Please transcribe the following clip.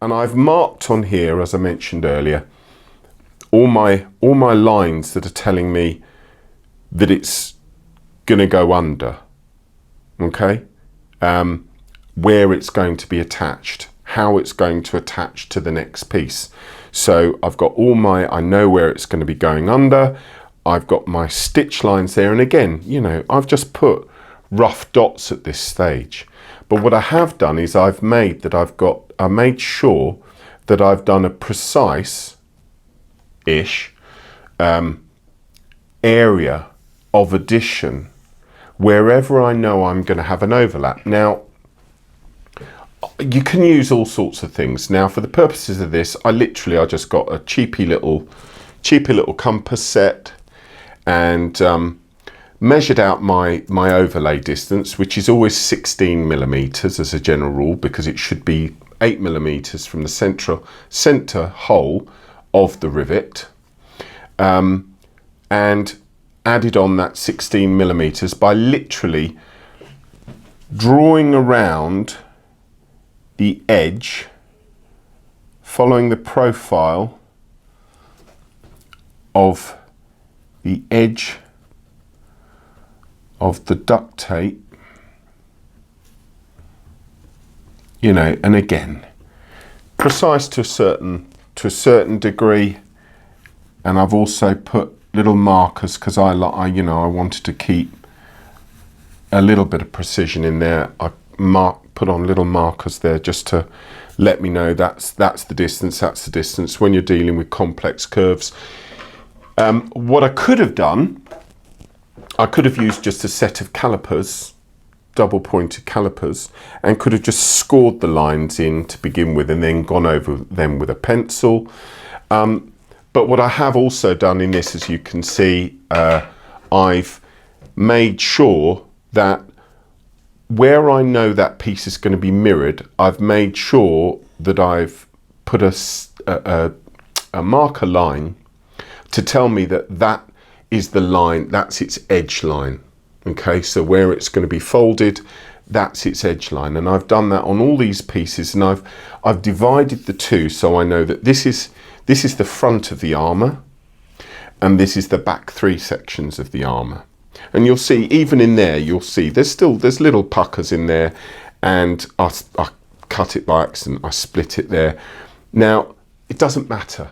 And I've marked on here, as I mentioned earlier, all my lines that are telling me that it's going to go under, okay? Where it's going to be attached, how it's going to attach to the next piece. So I've got I know where it's going to be going under. I've got my stitch lines there. And again, you know, I've just put rough dots at this stage. But what I have done is I made sure that I've done a precise-ish area of addition wherever I know I'm going to have an overlap. Now, you can use all sorts of things. Now, for the purposes of this, I just got a cheapy little compass set and measured out my overlay distance, which is always 16 millimeters as a general rule, because it should be 8 millimeters from the center hole of the rivet, and added on that 16 millimeters by literally drawing around the edge, following the profile of the edge of the duct tape, you know, and again, precise to a certain degree. And I've also put little markers because I wanted to keep a little bit of precision in there. I put on little markers there just to let me know that's the distance when you're dealing with complex curves. What I could have done, I could have used just a set of calipers, double pointed calipers, and could have just scored the lines in to begin with and then gone over them with a pencil. But what I have also done in this, as you can see, I've made sure that where I know that piece is going to be mirrored, I've made sure that I've put a marker line to tell me that is the line, that's its edge line. Okay, so where it's going to be folded, that's its edge line. And I've done that on all these pieces, and I've divided the two so I know that this is the front of the armour and this is the back three sections of the armour. And you'll see, even in there, you'll see there's little puckers in there, and I cut it by accident, I split it there. Now, it doesn't matter.